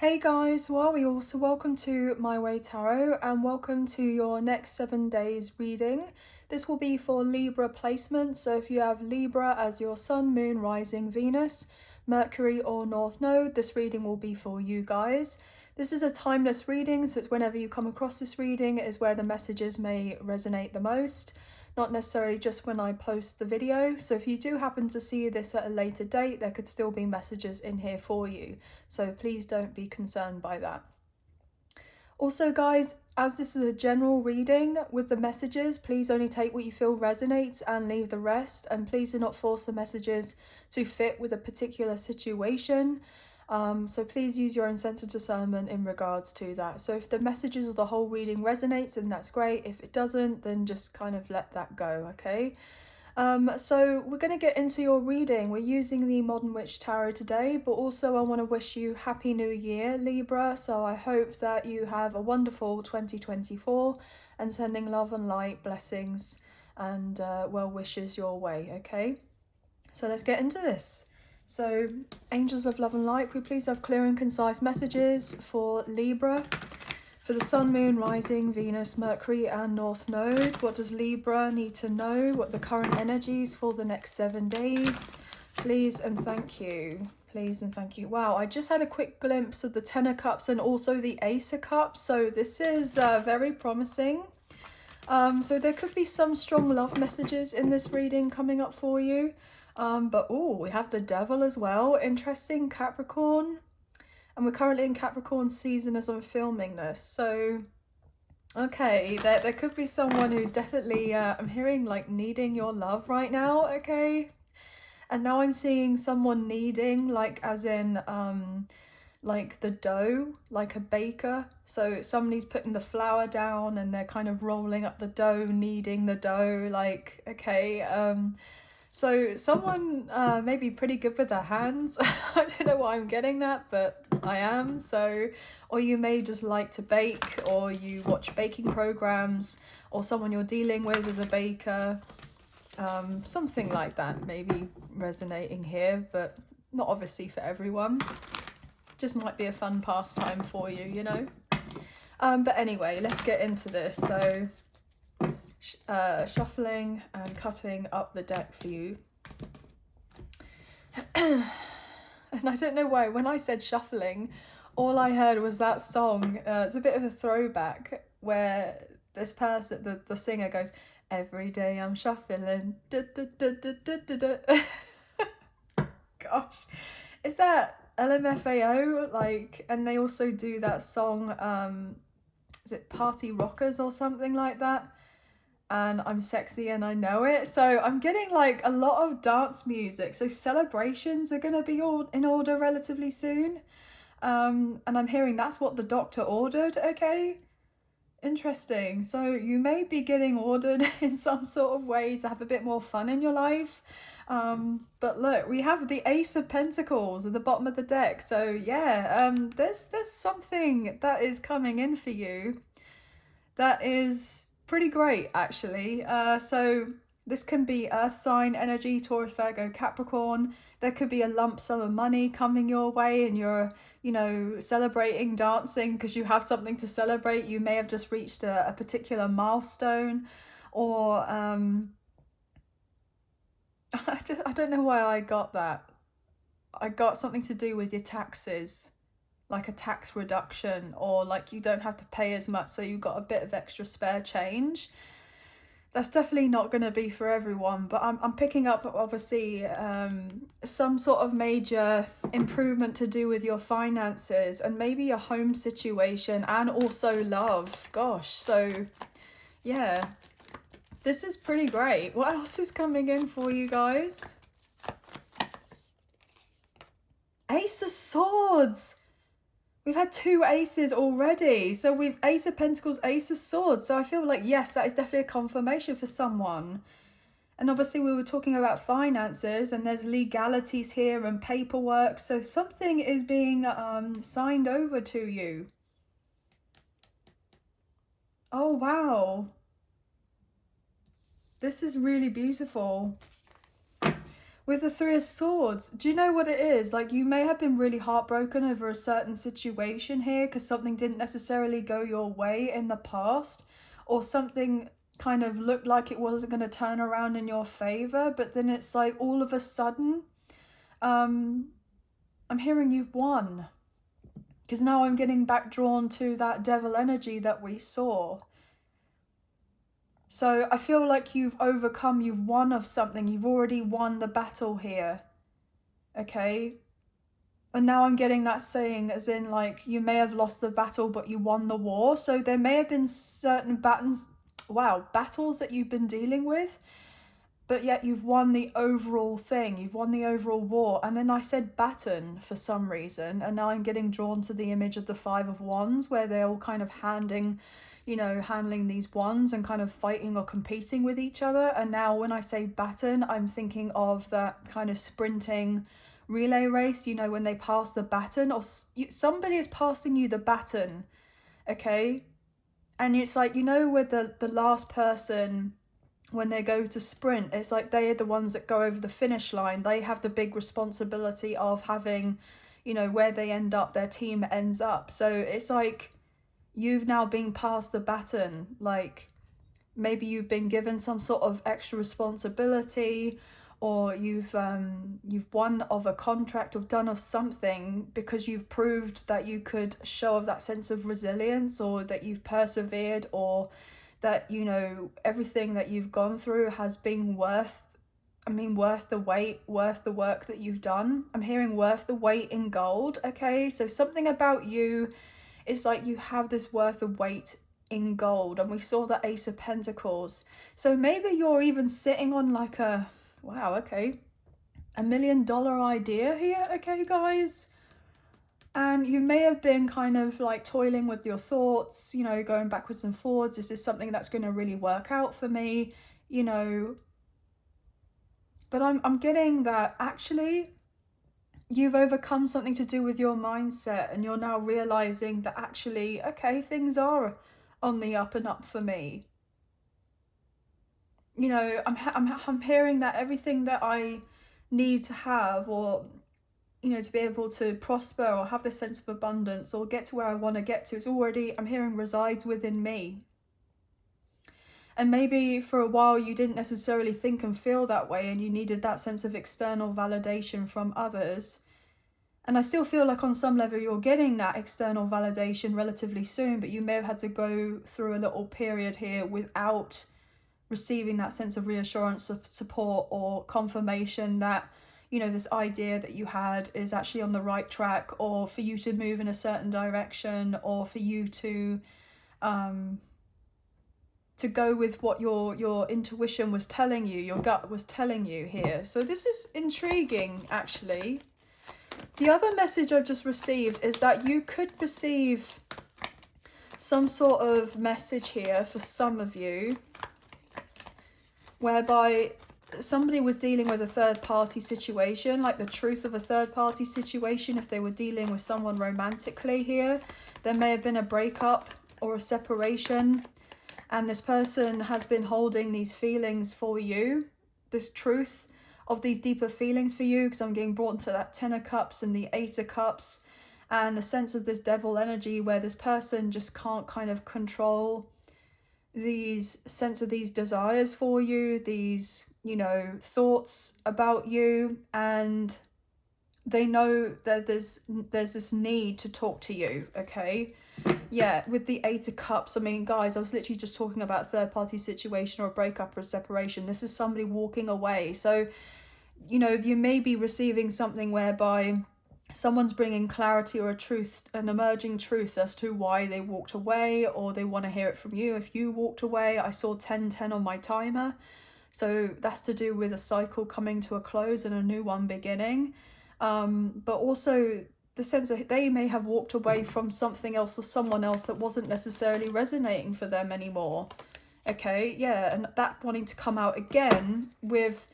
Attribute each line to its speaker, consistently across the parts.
Speaker 1: Hey guys, so welcome to My Way Tarot and welcome to your next 7 days reading. This will be for Libra placement, so if you have Libra as your Sun, Moon, Rising, Venus, Mercury or North Node, this reading will be for you guys. This is a timeless reading, so it's whenever you come across this reading is where the messages may resonate the most. Not necessarily just when I post the video, so if you do happen to see this at a later date, there could still be messages in here for you, so please don't be concerned by that. Also guys, as this is a general reading with the messages, please only take what you feel resonates and leave the rest, and please do not force the messages to fit with a particular situation. So please use your own sense of discernment in regards to that. So if the messages of the whole reading resonates, then that's great. If it doesn't, then just kind of let that go, okay? So we're going to get into your reading. We're using the Modern Witch Tarot today, but also I want to wish you Happy New Year, Libra. So I hope that you have a wonderful 2024 and sending love and light, blessings and well wishes your way, okay? So let's get into this. So, angels of love and light, we please have clear and concise messages for Libra, for the Sun, Moon, Rising, Venus, Mercury and North Node. What does Libra need to know? What the current energies for the next 7 days? Please and thank you. Please and thank you. Wow, I just had a quick glimpse of the Ten of Cups and also the Ace of Cups. So this is very promising. So there could be some strong love messages in this reading coming up for you. But oh, we have the Devil as well. Interesting, Capricorn. And we're currently in Capricorn season as I'm filming this. So, okay, there could be someone who's definitely, I'm hearing like needing your love right now, okay? And now I'm seeing someone needing, like as in, like the dough, like a baker. So somebody's putting the flour down and they're kind of rolling up the dough, kneading the dough, like, okay, so someone may be pretty good with their hands. I don't know why I'm getting that, but I am. So, or you may just like to bake, or you watch baking programs, or someone you're dealing with is a baker. Something like that maybe resonating here, but not obviously for everyone. Just might be a fun pastime for you, you know. But anyway, let's get into this. So shuffling and cutting up the deck for you. And I don't know why, when I said shuffling, all I heard was that song. It's a bit of a throwback where this person, the singer goes, "Every day I'm shuffling." Da, da, da, da, da, da, da. Gosh, is that LMFAO? Like, and they also do that song, is it Party Rockers or something like that? And I'm sexy and I know it. So I'm getting like a lot of dance music. So celebrations are going to be all in order relatively soon. And I'm hearing that's what the doctor ordered, okay? Interesting. So you may be getting ordered in some sort of way to have a bit more fun in your life. But look, we have the Ace of Pentacles at the bottom of the deck. So yeah, there's something that is coming in for you that is pretty great actually. So this can be earth sign energy, Taurus, Virgo, Capricorn. There could be a lump sum of money coming your way and you're, you know, celebrating, dancing because you have something to celebrate. You may have just reached a particular milestone, or I don't know why I got that. I got something to do with your taxes, like a tax reduction, or like you don't have to pay as much, so you've got a bit of extra spare change. That's definitely not going to be for everyone, but I'm picking up obviously some sort of major improvement to do with your finances and maybe your home situation and also love. Gosh, so yeah, this is pretty great. What else is coming in for you guys? Ace of Swords. We've had 2 aces already. So we've Ace of Pentacles, Ace of Swords. So I feel like, yes, that is definitely a confirmation for someone. And obviously we were talking about finances and there's legalities here and paperwork. So something is being signed over to you. Oh, wow. This is really beautiful. With the Three of Swords, do you know what it is? Like, you may have been really heartbroken over a certain situation here because something didn't necessarily go your way in the past, or something kind of looked like it wasn't going to turn around in your favor, but then it's like all of a sudden, I'm hearing you've won. Because now I'm getting back drawn to that devil energy that we saw. So I feel like you've overcome, you've won of something, you've already won the battle here. Okay? And now I'm getting that saying as in, like, you may have lost the battle, but you won the war. So there may have been certain battles that you've been dealing with, but yet you've won the overall thing. You've won the overall war. And then I said baton for some reason, and now I'm getting drawn to the image of the Five of Wands, where they're all kind of handling these wands and kind of fighting or competing with each other. And now when I say baton, I'm thinking of that kind of sprinting relay race, you know, when they pass the baton, or somebody is passing you the baton, okay? And it's like, you know, with the last person, when they go to sprint, it's like they are the ones that go over the finish line. They have the big responsibility of having, you know, where they end up, their team ends up. So it's like you've now been passed the baton. Like, maybe you've been given some sort of extra responsibility, or you've won of a contract or done of something because you've proved that you could show of that sense of resilience, or that you've persevered, or that, you know, everything that you've gone through has been worth the wait, worth the work that you've done. I'm hearing worth the weight in gold, okay? So something about you is like you have this worth of weight in gold, and we saw the Ace of Pentacles. So maybe you're even sitting on like a, wow, okay, $1 million idea here, okay, guys? And you may have been kind of like toiling with your thoughts, you know, going backwards and forwards. Is this something that's going to really work out for me? You know, but I'm getting that actually you've overcome something to do with your mindset, and you're now realizing that actually, okay, things are on the up and up for me. You know, I'm hearing that everything that I need to have, or, you know, to be able to prosper or have this sense of abundance or get to where I want to get to, it's already, I'm hearing, resides within me. And maybe for a while you didn't necessarily think and feel that way, and you needed that sense of external validation from others. And I still feel like on some level you're getting that external validation relatively soon, but you may have had to go through a little period here without receiving that sense of reassurance, support, or confirmation that, you know, this idea that you had is actually on the right track, or for you to move in a certain direction, or for you to go with what your intuition was telling you, your gut was telling you here. So this is intriguing, actually. The other message I've just received is that you could receive some sort of message here for some of you, whereby somebody was dealing with a third-party situation, like the truth of a third-party situation. If they were dealing with someone romantically here, there may have been a breakup or a separation, and this person has been holding these feelings for you, this truth of these deeper feelings for you, because I'm getting brought into that Ten of Cups and the Ace of Cups, and the sense of this devil energy where this person just can't kind of control these sense of these desires for you, these, you know, thoughts about you, and they know that there's this need to talk to you, okay? Yeah, with the Eight of Cups, I mean, guys, I was literally just talking about a third-party situation or a breakup or a separation. This is somebody walking away. So, you know, you may be receiving something whereby someone's bringing clarity or a truth, an emerging truth as to why they walked away, or they want to hear it from you if you walked away. I saw 1010 on my timer. So that's to do with a cycle coming to a close and a new one beginning. But also the sense that they may have walked away from something else or someone else that wasn't necessarily resonating for them anymore. Okay, yeah, and that wanting to come out again with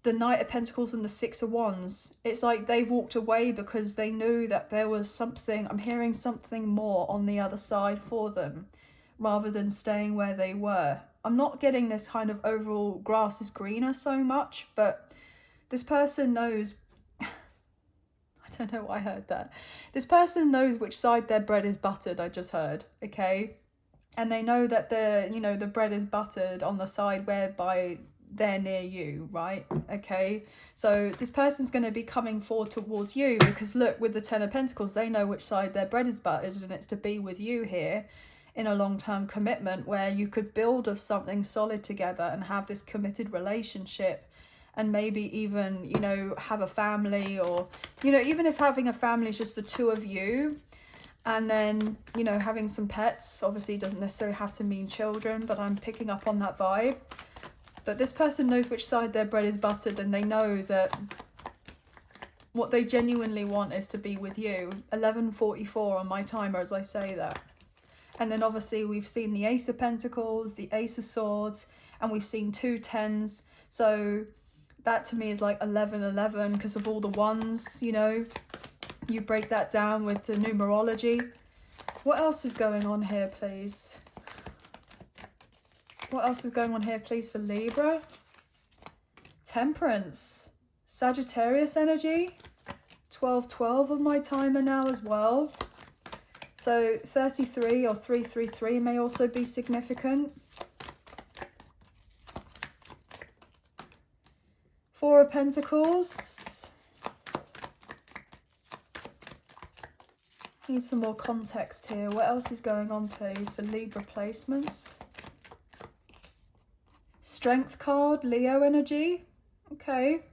Speaker 1: the Knight of Pentacles and the Six of Wands. It's like they've walked away because they knew that there was something, I'm hearing something more on the other side for them, rather than staying where they were. I'm not getting this kind of overall grass is greener so much, but This person knows, I don't know why I heard that. This person knows which side their bread is buttered, I just heard, okay? And they know that the bread is buttered on the side whereby they're near you, right? Okay, so this person's going to be coming forward towards you because look, with the Ten of Pentacles, they know which side their bread is buttered, and it's to be with you here in a long-term commitment where you could build of something solid together and have this committed relationship, and maybe even, you know, have a family, or, you know, even if having a family is just the two of you, and then, you know, having some pets. Obviously it doesn't necessarily have to mean children, but I'm picking up on that vibe. But this person knows which side their bread is buttered, and they know that what they genuinely want is to be with you. 11:44 on my timer as I say that. And then obviously we've seen the Ace of Pentacles, the Ace of Swords, and we've seen 2 10s. So that to me is like 11:11 because of all the ones, you know. You break that down with the numerology. What else is going on here, please? What else is going on here, please, for Libra? Temperance. Sagittarius energy. 12:12 on my timer now as well. So 33 or 333 may also be significant. 4 of Pentacles. Need some more context here. What else is going on, please, for Libra placements? Strength card, Leo energy. Okay.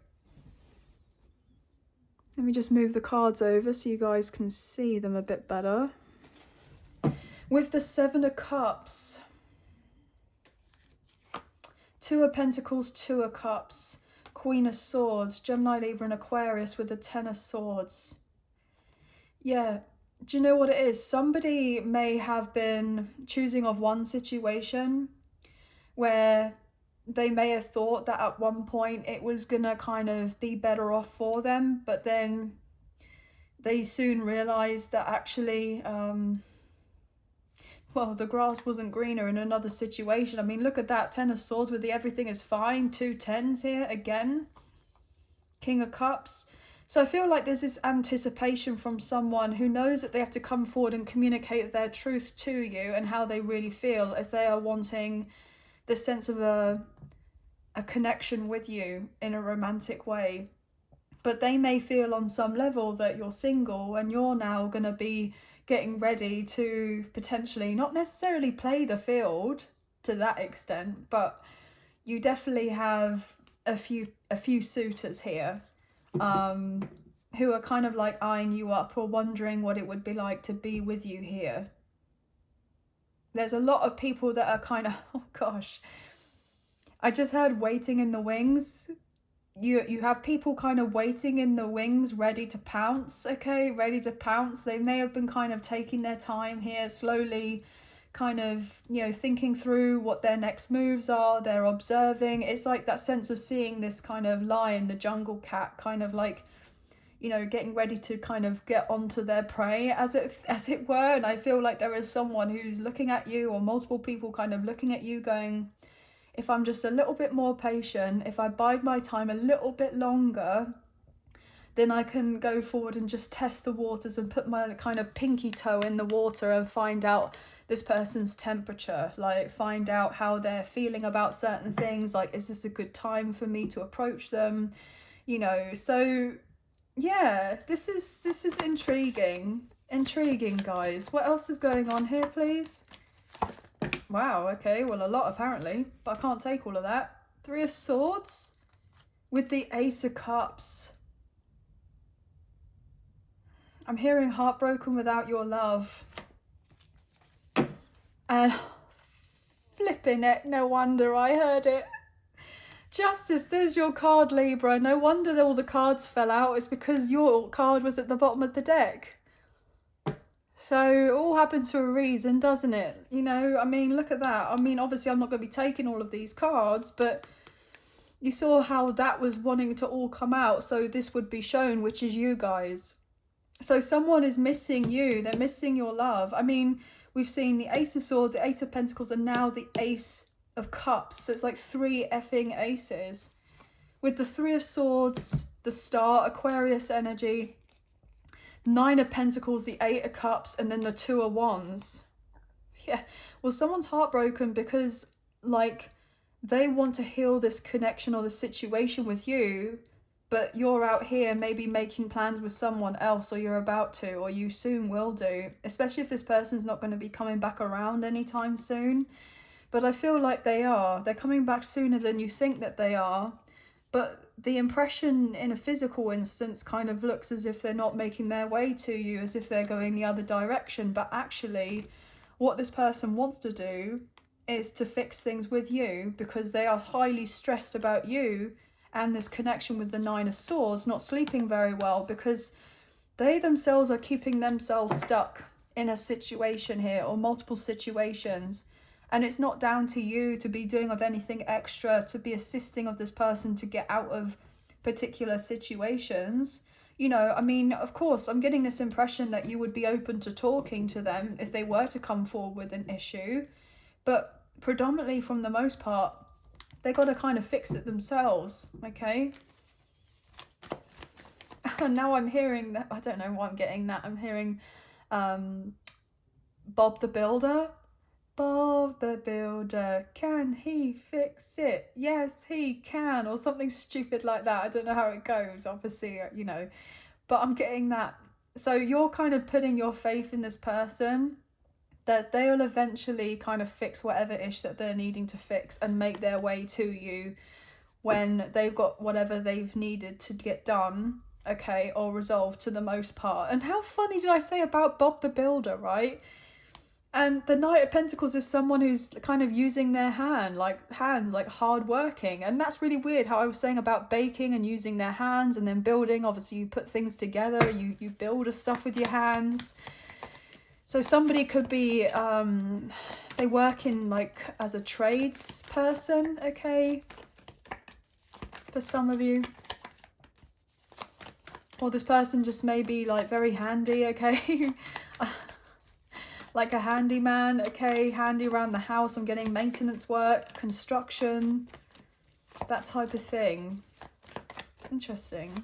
Speaker 1: Let me just move the cards over so you guys can see them a bit better. With the 7 of Cups. 2 of Pentacles, 2 of Cups. Queen of Swords, Gemini, Libra and Aquarius with the 10 of Swords. Yeah. Do you know what it is? Somebody may have been choosing of one situation where they may have thought that at one point it was gonna kind of be better off for them, but then they soon realized that actually, well, the grass wasn't greener in another situation. I mean, look at that, 10 of Swords with the everything is fine, 2 10s here again, King of Cups. So I feel like there's this anticipation from someone who knows that they have to come forward and communicate their truth to you and how they really feel if they are wanting the sense of a connection with you in a romantic way. But they may feel on some level that you're single and you're now going to be getting ready to potentially not necessarily play the field to that extent, but you definitely have a few suitors here who are kind of like eyeing you up or wondering what it would be like to be with you here. There's a lot of people that are kind of, oh gosh, I just heard waiting in the wings. You have people kind of waiting in the wings, ready to pounce, okay, ready to pounce. They may have been kind of taking their time here, slowly kind of, you know, thinking through what their next moves are. They're observing. It's like that sense of seeing this kind of lion, the jungle cat, kind of like, you know, getting ready to kind of get onto their prey, as it were. And I feel like there is someone who's looking at you, or multiple people kind of looking at you going, if I'm just a little bit more patient, if I bide my time a little bit longer, then I can go forward and just test the waters and put my kind of pinky toe in the water and find out this person's temperature, like find out how they're feeling about certain things, like is this a good time for me to approach them, you know. So yeah, this is intriguing guys. What else is going on here, please? Wow, okay, well a lot apparently, but I can't take all of that. 3 of Swords with the Ace of Cups. I'm hearing heartbroken without your love. And flipping it, no wonder I heard it. Justice, there's your card, Libra. No wonder that all the cards fell out. It's because your card was at the bottom of the deck. So it all happens for a reason, doesn't it? You know, I mean, look at that. I mean, obviously I'm not going to be taking all of these cards, but you saw how that was wanting to all come out. So this would be shown, which is you guys. So someone is missing you. They're missing your love. I mean, we've seen the Ace of Swords, the Ace of Pentacles, and now the Ace of Cups. So it's like 3 effing aces. with the Three of Swords, the Star, Aquarius energy, Nine of Pentacles, the Eight of Cups, and then the Two of Wands. Yeah, well, someone's heartbroken because, like, they want to heal this connection or the situation with you, but you're out here maybe making plans with someone else, or you're about to, or you soon will do, especially if this person's not going to be coming back around anytime soon. But I feel like they are. They're coming back sooner than you think that they are. But the impression in a physical instance kind of looks as if they're not making their way to you, as if they're going the other direction. But actually, what this person wants to do is to fix things with you, because they are highly stressed about you and this connection with the Nine of Swords, not sleeping very well, because they themselves are keeping themselves stuck in a situation here, or multiple situations. And it's not down to you to be doing of anything extra, to be assisting of this person to get out of particular situations. You know, I mean, of course, I'm getting this impression that you would be open to talking to them if they were to come forward with an issue. But predominantly, from the most part, they got to kind of fix it themselves, okay? And now I'm hearing that, I don't know why I'm getting that. I'm hearing Bob the Builder. Bob the Builder, can he fix it? Yes, he can, or something stupid like that. I don't know how it goes, obviously, you know, but I'm getting that. So you're kind of putting your faith in this person, that they will eventually kind of fix whatever ish that they're needing to fix and make their way to you when they've got whatever they've needed to get done, okay, or resolved to the most part. And how funny did I say about Bob the Builder, right? And the Knight of Pentacles is someone who's kind of using their hands, like hard working. And that's really weird, how I was saying about baking and using their hands, and then building. Obviously, you put things together, you build stuff with your hands. So somebody could be, they work in like as a trades person, okay, for some of you. Or this person just may be like very handy, okay. Like a handyman, okay, handy around the house. I'm getting maintenance work, construction, that type of thing. Interesting.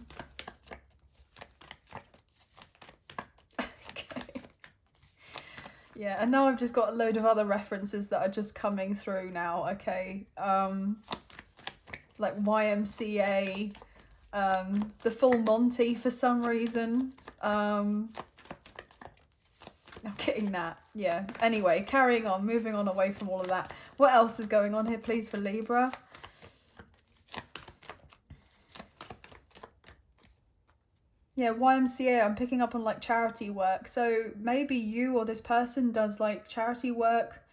Speaker 1: Okay. Yeah, and now I've just got a load of other references that are just coming through now, okay. Like YMCA, the Full Monty for some reason. I'm getting that, yeah. Anyway, carrying on, moving on away from all of that. What else is going on here, please, for Libra? Yeah, YMCA, I'm picking up on like charity work. So maybe you or this person does like charity work,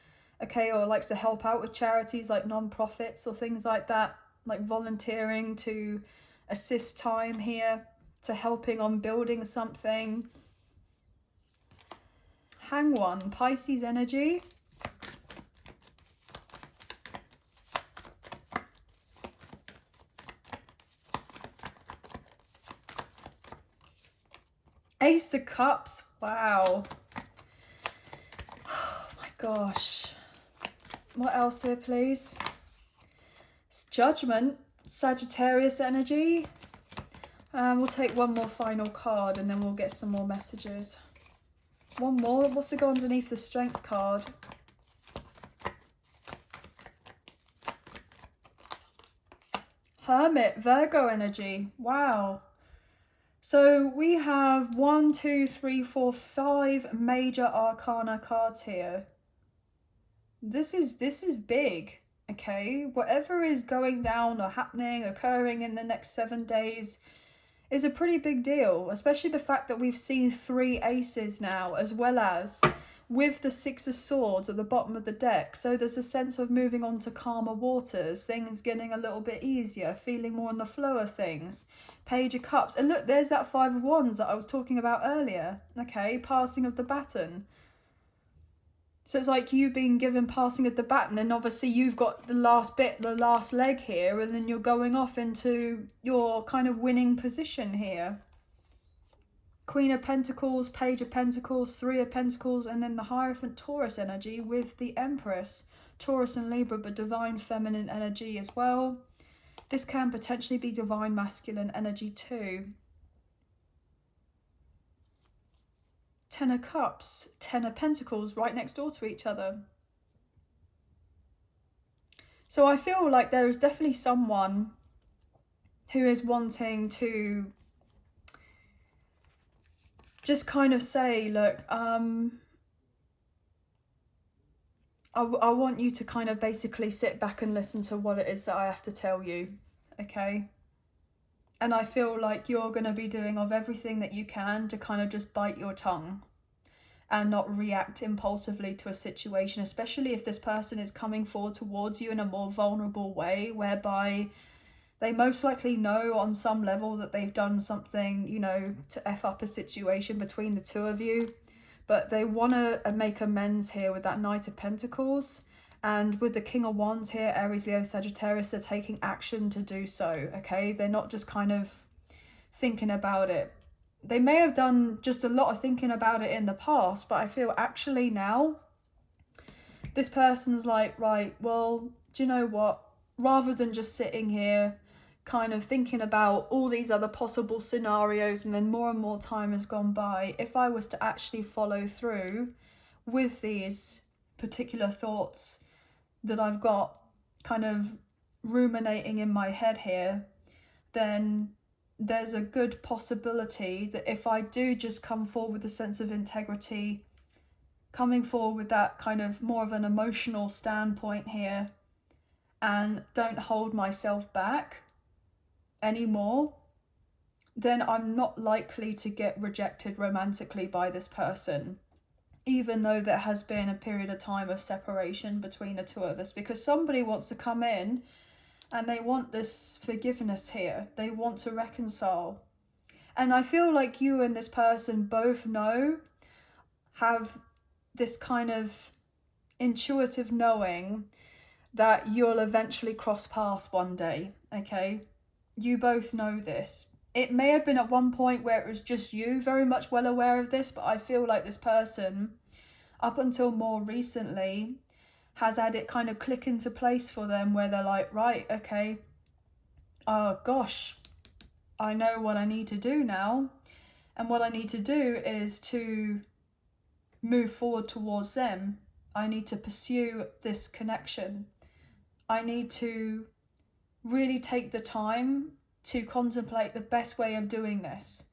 Speaker 1: okay, or likes to help out with charities like non-profits or things like that, like volunteering to assist time here, to helping on building something. Hang One, Pisces energy. Ace of Cups, wow. Oh my gosh. What else here, please? It's Judgment, Sagittarius energy. We'll take one more final card and then we'll get some more messages. One more. What's to go underneath the Strength card? Hermit, Virgo energy. Wow. So we have 1, 2, 3, 4, 5 major arcana cards here. This is big, okay? Whatever is going down or happening, occurring in the next 7 days is a pretty big deal, especially the fact that we've seen 3 aces now, as well as with the 6 of Swords at the bottom of the deck. So there's a sense of moving on to calmer waters, things getting a little bit easier, feeling more in the flow of things. Page of Cups. And look, there's that 5 of Wands that I was talking about earlier. Okay, passing of the baton. So it's like you being given passing of the baton, and obviously you've got the last bit, the last leg here, and then you're going off into your kind of winning position here. Queen of Pentacles, Page of Pentacles, 3 of Pentacles, and then the Hierophant Taurus energy with the Empress. Taurus and Libra, but divine feminine energy as well. This can potentially be divine masculine energy too. 10 of Cups, 10 of Pentacles, right next door to each other. So I feel like there is definitely someone who is wanting to just kind of say, look, I want you to kind of basically sit back and listen to what it is that I have to tell you, okay? And I feel like you're going to be doing of everything that you can to kind of just bite your tongue and not react impulsively to a situation, especially if this person is coming forward towards you in a more vulnerable way, whereby they most likely know on some level that they've done something, you know, to F up a situation between the two of you. But they want to make amends here with that Knight of Pentacles. And with the King of Wands here, Aries, Leo, Sagittarius, they're taking action to do so, okay? They're not just kind of thinking about it. They may have done just a lot of thinking about it in the past, but I feel actually now, this person's like, right, well, do you know what? Rather than just sitting here kind of thinking about all these other possible scenarios and then more and more time has gone by, if I was to actually follow through with these particular thoughts that I've got kind of ruminating in my head here, then there's a good possibility that if I do just come forward with a sense of integrity, coming forward with that kind of more of an emotional standpoint here, and don't hold myself back anymore, then I'm not likely to get rejected romantically by this person, even though there has been a period of time of separation between the two of us, because somebody wants to come in and they want this forgiveness here. They want to reconcile. And I feel like you and this person both have this kind of intuitive knowing that you'll eventually cross paths one day, okay? You both know this. It may have been at one point where it was just you very much well aware of this, but I feel like this person, up until more recently, has had it kind of click into place for them where they're like, right, okay, oh gosh, I know what I need to do now. And what I need to do is to move forward towards them. I need to pursue this connection. I need to really take the time to contemplate the best way of doing this.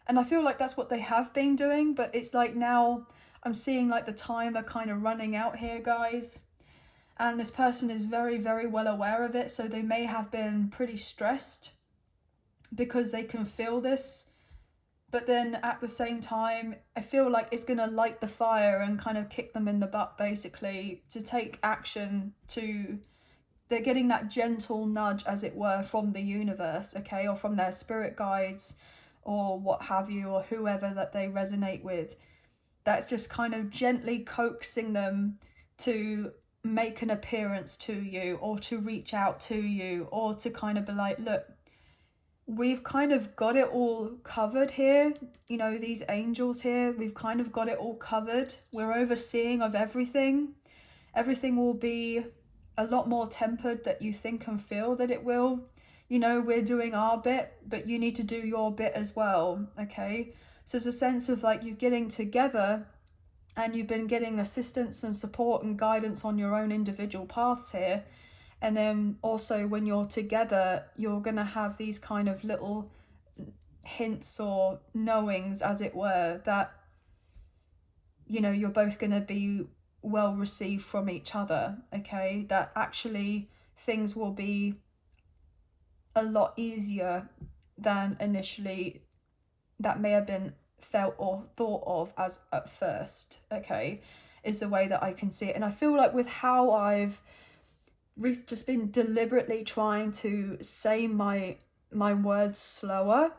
Speaker 1: And I feel like that's what they have been doing, but it's like now I'm seeing like the timer kind of running out here, guys. And this person is very, very well aware of it. So they may have been pretty stressed because they can feel this. But then at the same time, I feel like it's going to light the fire and kind of kick them in the butt, basically, to take action. They're getting that gentle nudge, as it were, from the universe, okay, or from their spirit guides or what have you, or whoever that they resonate with. That's just kind of gently coaxing them to make an appearance to you, or to reach out to you, or to kind of be like, look, we've kind of got it all covered here. You know, these angels here, we've kind of got it all covered. We're overseeing of everything. Everything will be a lot more tempered that you think and feel that it will. You know, we're doing our bit, but you need to do your bit as well, okay? So it's a sense of like you getting together and you've been getting assistance and support and guidance on your own individual paths here. And then also when you're together, you're going to have these kind of little hints or knowings, as it were, that, you know, you're both going to be well received from each other, okay? That actually things will be a lot easier than initially that may have been felt or thought of as at first, okay? Is the way that I can see it. And I feel like with how I've just been deliberately trying to say my words slower,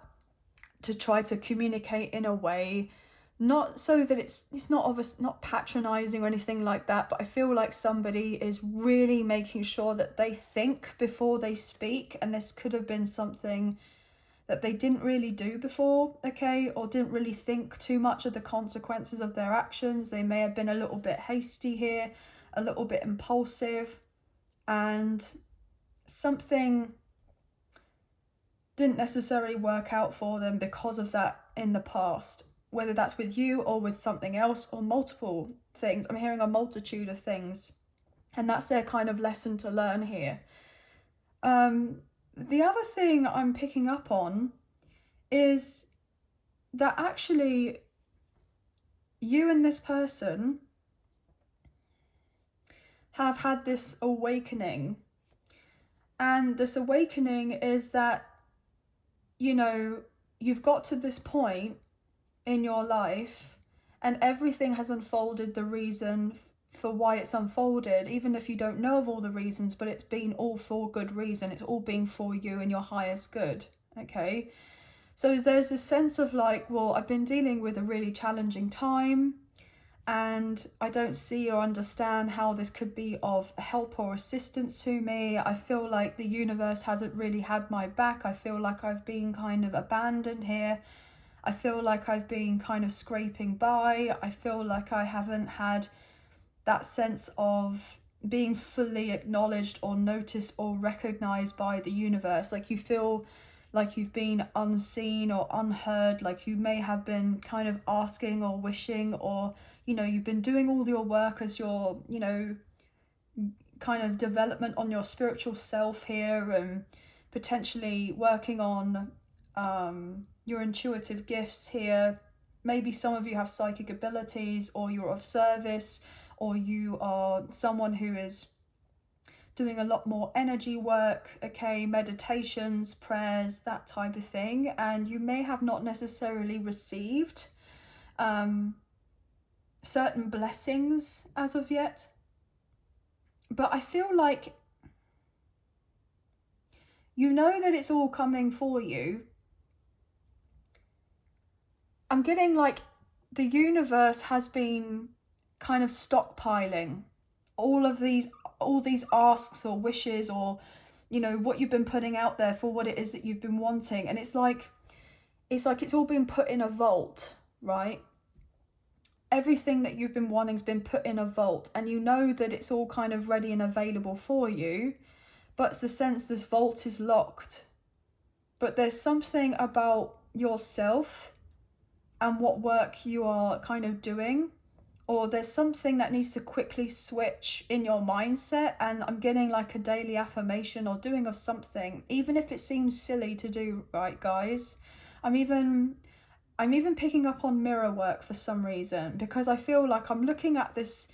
Speaker 1: to try to communicate in a way, not so that it's not obvious, not patronizing or anything like that, but I feel like somebody is really making sure that they think before they speak, and this could have been something that they didn't really do before, okay, or didn't really think too much of the consequences of their actions. They may have been a little bit hasty here, a little bit impulsive, and something didn't necessarily work out for them because of that in the past, whether that's with you or with something else or multiple things. I'm hearing a multitude of things, and that's their kind of lesson to learn here. The other thing I'm picking up on is that actually you and this person have had this awakening, and this awakening is that, you know, you've got to this point in your life and everything has unfolded the reason for why it's unfolded, even if you don't know of all the reasons, but it's been all for good reason. It's all been for you and your highest good. Okay, so there's this sense of like, well, I've been dealing with a really challenging time and I don't see or understand how this could be of help or assistance to me. I feel like the universe hasn't really had my back. I feel like I've been kind of abandoned here. I feel like I've been kind of scraping by. I feel like I haven't had that sense of being fully acknowledged or noticed or recognized by the universe. Like you feel like you've been unseen or unheard, like you may have been kind of asking or wishing, or, you know, you've been doing all your work as your, you know, kind of development on your spiritual self here, and potentially working on your intuitive gifts here. Maybe some of you have psychic abilities, or you're of service, or you are someone who is doing a lot more energy work, okay, meditations, prayers, that type of thing, and you may have not necessarily received certain blessings as of yet, but I feel like you know that it's all coming for you. I'm getting like the universe has been kind of stockpiling all these asks or wishes, or, you know, what you've been putting out there for what it is that you've been wanting, and it's like it's all been put in a vault, right? Everything that you've been wanting's been put in a vault, and you know that it's all kind of ready and available for you, but it's the sense this vault is locked. But there's something about yourself and what work you are kind of doing, or there's something that needs to quickly switch in your mindset. And I'm getting like a daily affirmation or doing of something, even if it seems silly to do, right, guys? I'm even picking up on mirror work for some reason, because I feel like I'm looking at this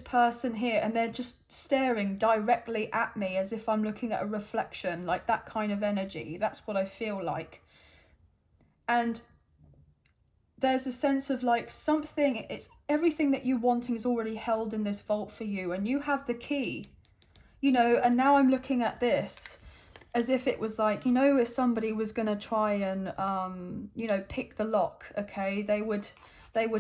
Speaker 1: person here and they're just staring directly at me as if I'm looking at a reflection, like that kind of energy. That's what I feel like. And there's a sense of like something, it's everything that you're wanting is already held in this vault for you, and you have the key, you know. And now I'm looking at this as if it was like, you know, if somebody was going to try and you know, pick the lock, okay, they would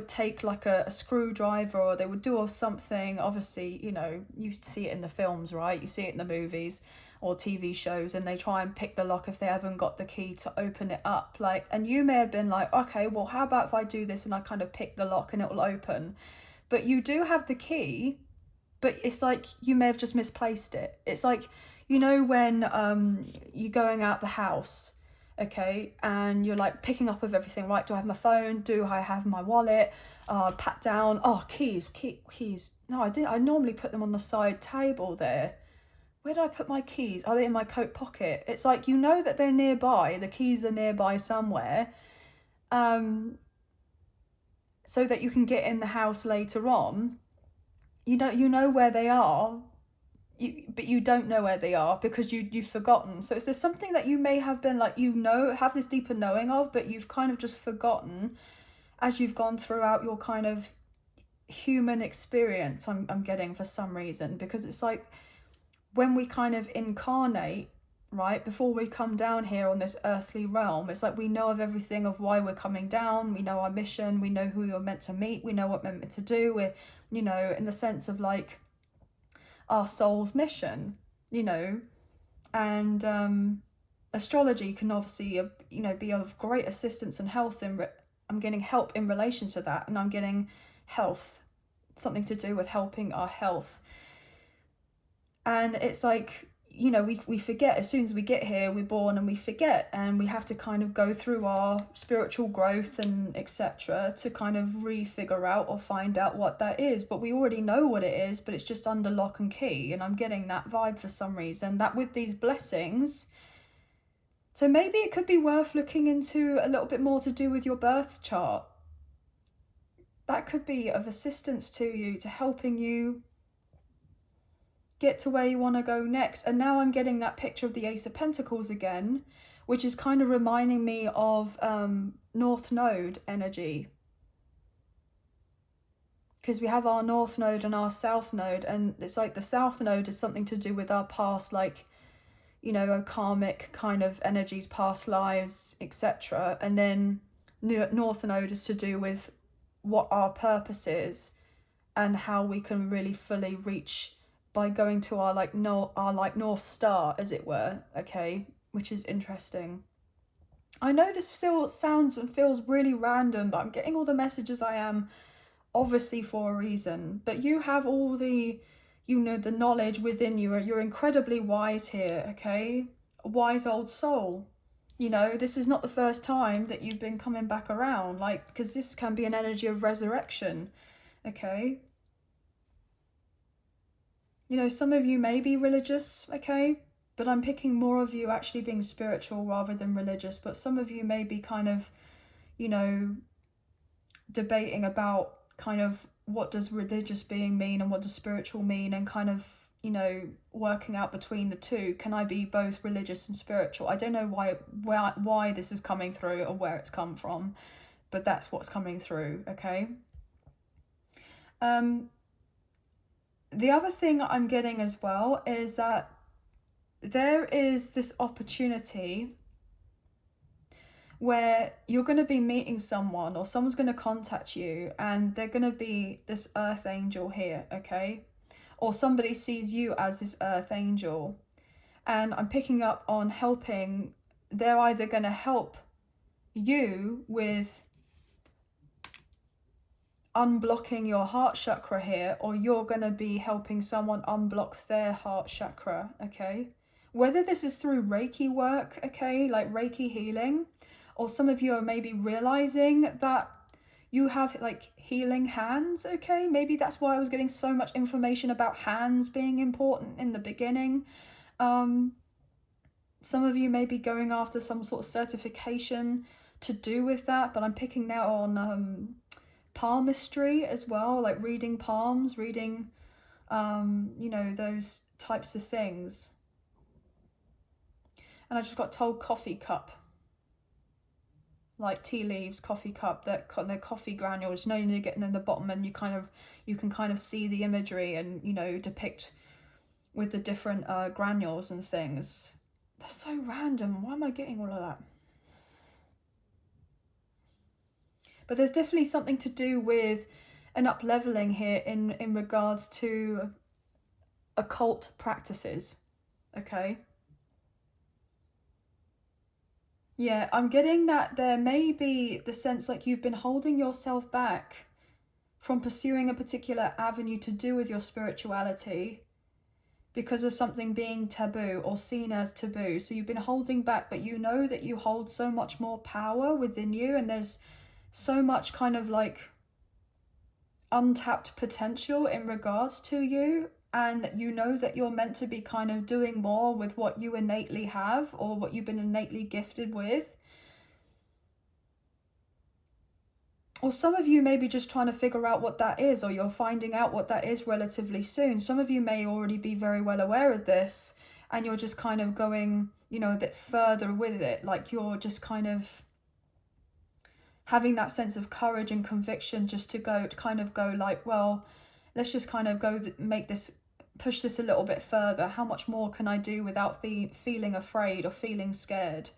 Speaker 1: take like a screwdriver, or they would do something. Obviously, you know, you see it in the films, right? You see it in the movies or TV shows, and they try and pick the lock if they haven't got the key to open it up. Like, and you may have been like, okay, well, how about if I do this and I kind of pick the lock and it will open? But you do have the key, but it's like you may have just misplaced it. It's like, you know, when you're going out the house, okay, and you're like picking up of everything, right? Do I have my phone? Do I have my wallet? Pat down. Oh, keys. No, I didn't. I normally put them on the side table there. Where did I put my keys? Are they in my coat pocket? It's like, you know that they're nearby. The keys are nearby somewhere. So that you can get in the house later on. You know where they are, but you don't know where they are because you've forgotten. So is there something that you may have been like, you know, have this deeper knowing of, but you've kind of just forgotten as you've gone throughout your kind of human experience? I'm getting, for some reason, because it's like when we kind of incarnate, right, before we come down here on this earthly realm, it's like we know of everything of why we're coming down. We know our mission. We know who we're meant to meet. We know what we're meant to do. We're, you know, in the sense of like our soul's mission, you know. And astrology can obviously, you know, be of great assistance and health. I'm getting help in relation to that, and I'm getting health, something to do with helping our health. And it's like, you know, we forget as soon as we get here, we're born and we forget, and we have to kind of go through our spiritual growth and etc. to kind of re-figure out or find out what that is. But we already know what it is, but it's just under lock and key. And I'm getting that vibe for some reason, that with these blessings. So maybe it could be worth looking into a little bit more to do with your birth chart. That could be of assistance to you, to helping you get to where you want to go next. And now I'm getting that picture of the Ace of Pentacles again, which is kind of reminding me of North Node energy. Because we have our North Node and our South Node, and it's like the South Node is something to do with our past, like, you know, karmic kind of energies, past lives, etc. And then North Node is to do with what our purpose is and how we can really fully reach by going to our North Star, as it were, okay, which is interesting. I know this still sounds and feels really random, but I'm getting all the messages I am, obviously for a reason. But you have all the, you know, the knowledge within you. You're incredibly wise here, okay? A wise old soul. You know, this is not the first time that you've been coming back around, like, because this can be an energy of resurrection, okay? You know, some of you may be religious, okay? But I'm picking more of you actually being spiritual rather than religious. But some of you may be kind of, you know, debating about kind of what does religious being mean and what does spiritual mean, and kind of, you know, working out between the two. Can I be both religious and spiritual? I don't know why this is coming through or where it's come from, but that's what's coming through, okay? The other thing I'm getting as well is that there is this opportunity where you're going to be meeting someone, or someone's going to contact you, and they're going to be this earth angel here, okay? Or somebody sees you as this earth angel. And I'm picking up on helping. They're either going to help you with unblocking your heart chakra here, or you're going to be helping someone unblock their heart chakra, okay? Whether this is through Reiki work, okay, like Reiki healing, or some of you are maybe realizing that you have like healing hands, okay? Maybe that's why I was getting so much information about hands being important in the beginning. Some of you may be going after some sort of certification to do with that, but I'm picking now on palmistry as well, like reading palms, reading, you know, those types of things. And I just got told coffee cup, like tea leaves, coffee cup, that they're coffee granules. You know, you're getting in the bottom, and you can kind of see the imagery and, you know, depict with the different granules and things. That's so random. Why am I getting all of that? But there's definitely something to do with an up-leveling here in regards to occult practices, okay? Yeah, I'm getting that there may be the sense like you've been holding yourself back from pursuing a particular avenue to do with your spirituality because of something being taboo or seen as taboo. So you've been holding back, but you know that you hold so much more power within you, and there's so much kind of like untapped potential in regards to you, and you know that you're meant to be kind of doing more with what you innately have or what you've been innately gifted with. Or some of you may be just trying to figure out what that is, or you're finding out what that is relatively soon. Some of you may already be very well aware of this, and you're just kind of going, you know, a bit further with it. Like you're just kind of having that sense of courage and conviction just to go like, well, let's just kind of push this a little bit further. How much more can I do without feeling afraid or feeling scared?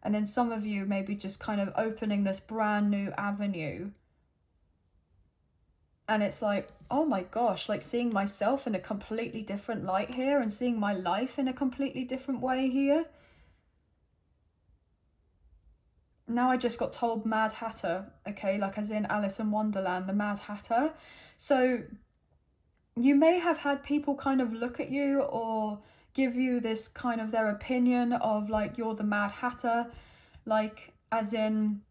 Speaker 1: And then some of you maybe just kind of opening this brand new avenue. And it's like, oh my gosh, like seeing myself in a completely different light here, and seeing my life in a completely different way here. Now I just got told Mad Hatter, okay, like as in Alice in Wonderland, the Mad Hatter. So you may have had people kind of look at you or give you this kind of their opinion of like you're the Mad Hatter, like as in,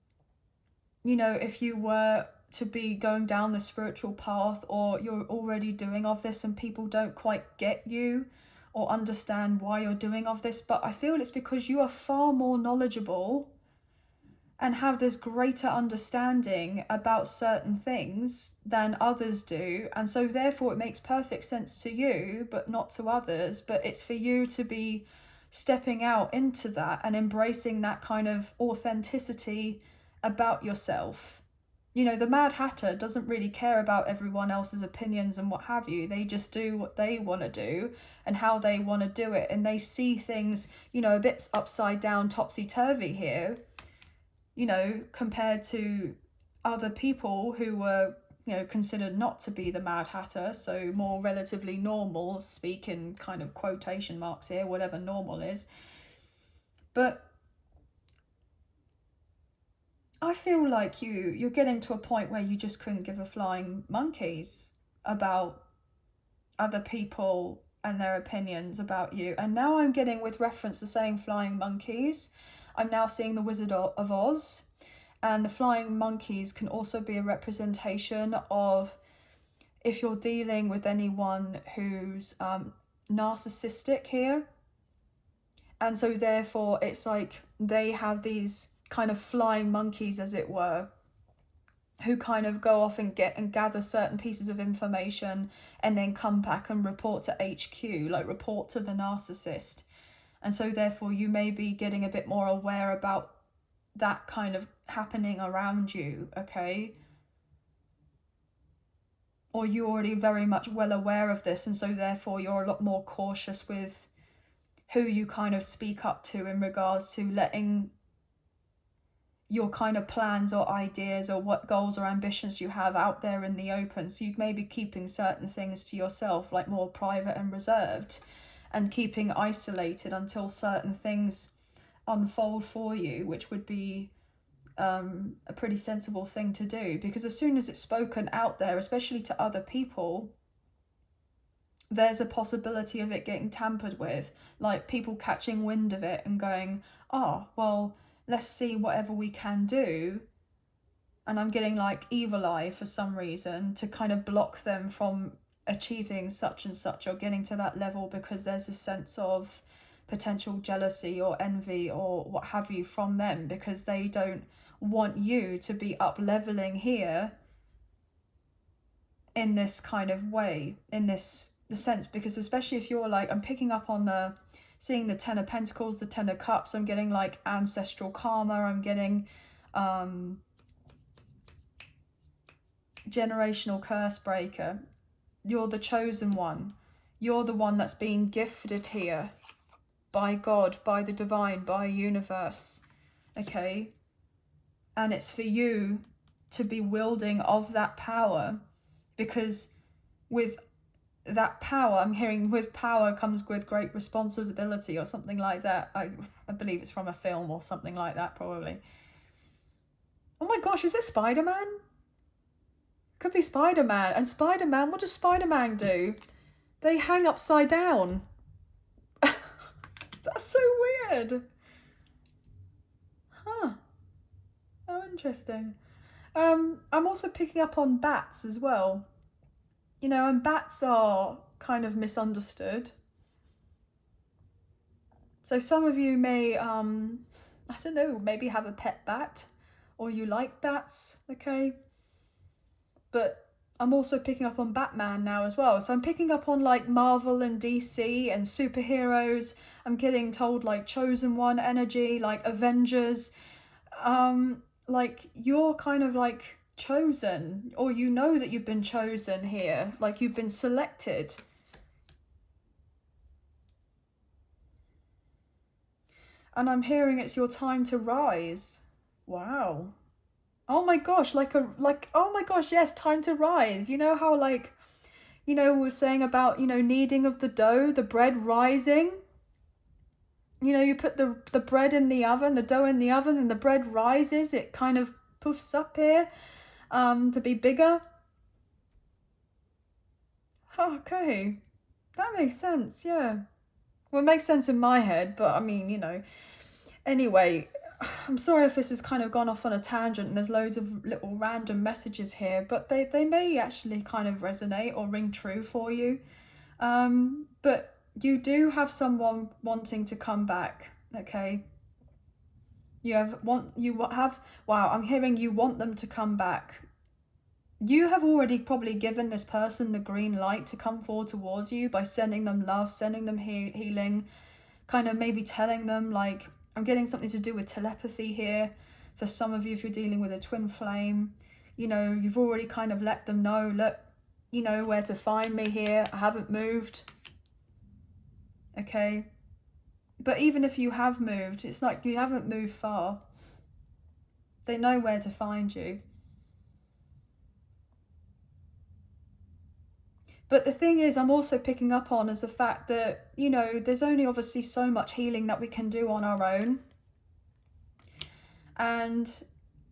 Speaker 1: you know, if you were to be going down the spiritual path, or you're already doing of this and people don't quite get you or understand why you're doing of this, but I feel it's because you are far more knowledgeable and have this greater understanding about certain things than others do, and so therefore it makes perfect sense to you but not to others. But it's for you to be stepping out into that and embracing that kind of authenticity about yourself. You know, the Mad Hatter doesn't really care about everyone else's opinions and what have you. They just do what they want to do and how they want to do it, and they see things, you know, a bit upside down, topsy-turvy here, you know, compared to other people who were, you know, considered not to be the Mad Hatter, so more relatively normal, speaking kind of quotation marks here, whatever normal is. But I feel like you're getting to a point where you just couldn't give a flying monkeys about other people and their opinions about you. And now I'm getting, with reference to saying flying monkeys, I'm now seeing the Wizard of Oz. And the flying monkeys can also be a representation of if you're dealing with anyone who's narcissistic here. And so therefore it's like they have these kind of flying monkeys, as it were, who kind of go off and get and gather certain pieces of information and then come back and report to HQ, like report to the narcissist. And so therefore you may be getting a bit more aware about that kind of happening around you, okay? Or you're already very much well aware of this, and so therefore you're a lot more cautious with who you kind of speak up to in regards to letting your kind of plans or ideas or what goals or ambitions you have out there in the open. So you may be keeping certain things to yourself, like more private and reserved, and keeping isolated until certain things unfold for you, which would be a pretty sensible thing to do, because as soon as it's spoken out there, especially to other people, there's a possibility of it getting tampered with, like people catching wind of it and going, oh, well, let's see whatever we can do. And I'm getting like evil eye for some reason to kind of block them from achieving such and such or getting to that level, because there's a sense of potential jealousy or envy or what have you from them, because they don't want you to be up leveling here in this kind of way, in this the sense, because especially if you're like, I'm picking up on seeing the Ten of Pentacles, the Ten of Cups, I'm getting like ancestral karma, I'm getting generational curse breaker. You're the chosen one. You're the one that's being gifted here by God, by the divine, by universe, okay? And it's for you to be wielding of that power, because with that power, I'm hearing with power comes with great responsibility or something like that. I believe it's from a film or something like that, probably. Oh my gosh, is this Spider-Man? Could be Spider-Man. And Spider-Man, what does Spider-Man do? They hang upside down. That's so weird. Huh. Oh, interesting. I'm also picking up on bats as well. You know, and bats are kind of misunderstood. So some of you may, I don't know, maybe have a pet bat, or you like bats, okay? But I'm also picking up on Batman now as well. So I'm picking up on like Marvel and DC and superheroes. I'm getting told like Chosen One energy, like Avengers. Like you're kind of like chosen, or you know that you've been chosen here, like you've been selected. And I'm hearing it's your time to rise. Wow. Oh my gosh, oh my gosh, yes, time to rise. You know how like, you know, we were saying about, you know, kneading of the dough, the bread rising. You know, you put the bread in the oven, the dough in the oven, and the bread rises. It kind of poofs up here to be bigger. Okay, that makes sense, yeah. Well, it makes sense in my head, but I mean, you know. Anyway, I'm sorry if this has kind of gone off on a tangent and there's loads of little random messages here, but they may actually kind of resonate or ring true for you. But you do have someone wanting to come back, okay? Wow, I'm hearing you want them to come back. You have already probably given this person the green light to come forward towards you by sending them love, sending them healing, kind of maybe telling them, like, I'm getting something to do with telepathy here. For some of you, if you're dealing with a twin flame, you know, you've already kind of let them know, look, you know where to find me here. I haven't moved. Okay. But even if you have moved, it's like you haven't moved far. They know where to find you. But the thing is, I'm also picking up on is the fact that, you know, there's only obviously so much healing that we can do on our own. And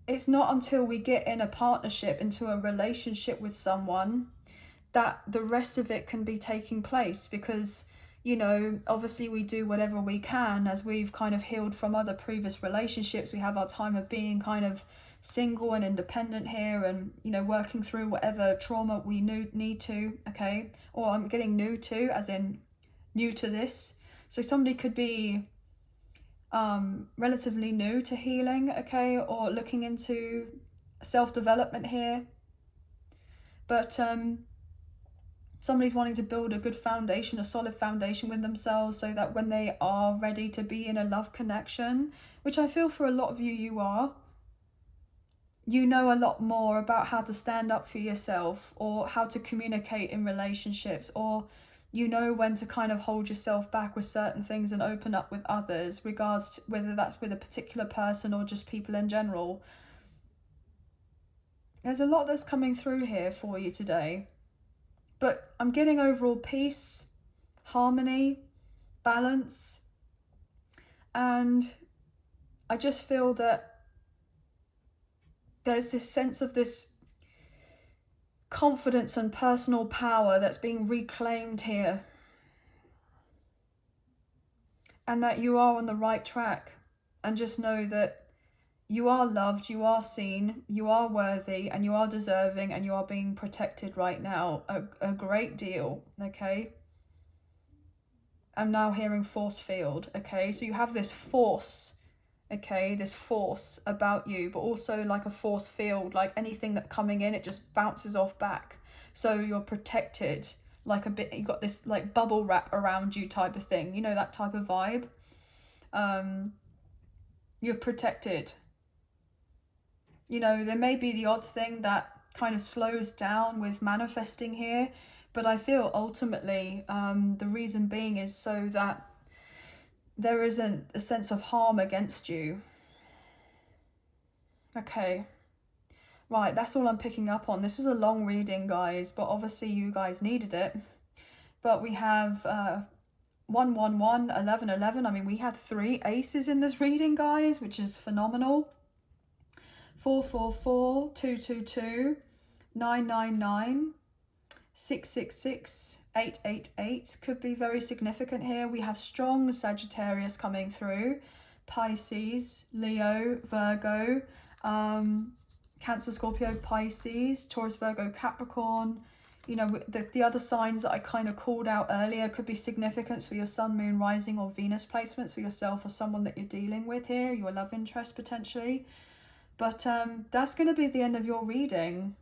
Speaker 1: it's not until we get in a partnership, into a relationship with someone, that the rest of it can be taking place. Because, you know, obviously we do whatever we can as we've kind of healed from other previous relationships. We have our time of being kind of single and independent here, and, you know, working through whatever trauma we need to, okay? Or I'm getting new to, as in new to this. So somebody could be relatively new to healing, okay, or looking into self-development here. But somebody's wanting to build a good foundation, a solid foundation with themselves, so that when they are ready to be in a love connection, which I feel for a lot of you, you are, you know a lot more about how to stand up for yourself, or how to communicate in relationships, or you know when to kind of hold yourself back with certain things and open up with others, regards to whether that's with a particular person or just people in general. There's a lot that's coming through here for you today. But I'm getting overall peace, harmony, balance, and I just feel that there's this sense of this confidence and personal power that's being reclaimed here, and that you are on the right track. And just know that you are loved, you are seen, you are worthy, and you are deserving, and you are being protected right now a great deal, okay? I'm now hearing force field, okay? So you have this force, okay, this force about you, but also like a force field, like anything that's coming in, it just bounces off back. So you're protected, like a bit, you got this like bubble wrap around you type of thing, you know, that type of vibe. You're protected. You know, there may be the odd thing that kind of slows down with manifesting here, but I feel ultimately the reason being is so that there isn't a sense of harm against you. Okay. Right, that's all I'm picking up on. This was a long reading, guys, but obviously you guys needed it. But we have 111, 1111. I mean, we had 3 aces in this reading, guys, which is phenomenal. 444, 222, 999, 666, 888 could be very significant here. We have strong Sagittarius coming through, Pisces, Leo, Virgo, Cancer, Scorpio, Pisces, Taurus, Virgo, Capricorn. You know, the other signs that I kind of called out earlier could be significance for your sun, moon, rising, or Venus placements for yourself or someone that you're dealing with here, your love interest potentially. But that's going to be the end of your reading.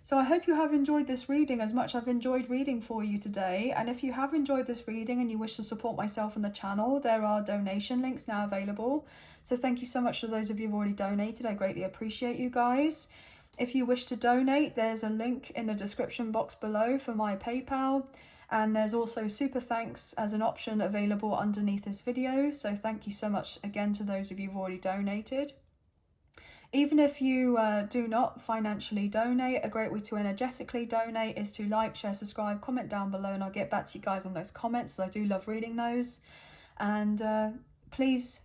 Speaker 1: So I hope you have enjoyed this reading as much as I've enjoyed reading for you today. And if you have enjoyed this reading and you wish to support myself and the channel, there are donation links now available. So thank you so much to those of you who've already donated. I greatly appreciate you guys. If you wish to donate, there's a link in the description box below for my PayPal. And there's also super thanks as an option available underneath this video. So thank you so much again to those of you who've already donated. Even if you do not financially donate, a great way to energetically donate is to like, share, subscribe, comment down below, and I'll get back to you guys on those comments. I do love reading those. And please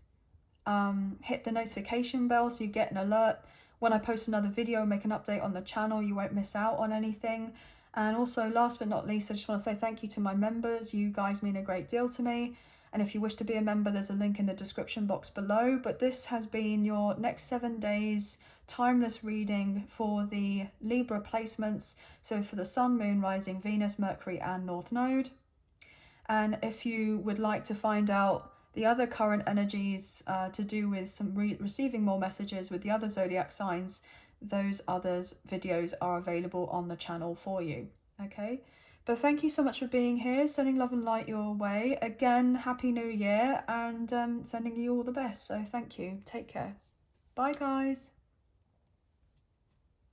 Speaker 1: hit the notification bell so you get an alert when I post another video and make an update on the channel. You won't miss out on anything. And also, last but not least, I just want to say thank you to my members. You guys mean a great deal to me. And if you wish to be a member, there's a link in the description box below. But this has been your next 7 days timeless reading for the Libra placements. So for the Sun, Moon, Rising, Venus, Mercury and North Node. And if you would like to find out the other current energies to do with some receiving more messages with the other zodiac signs, those others videos are available on the channel for you. Okay, but thank you so much for being here, sending love and light your way. Again, Happy New Year, and sending you all the best. So thank you. Take care. Bye, guys.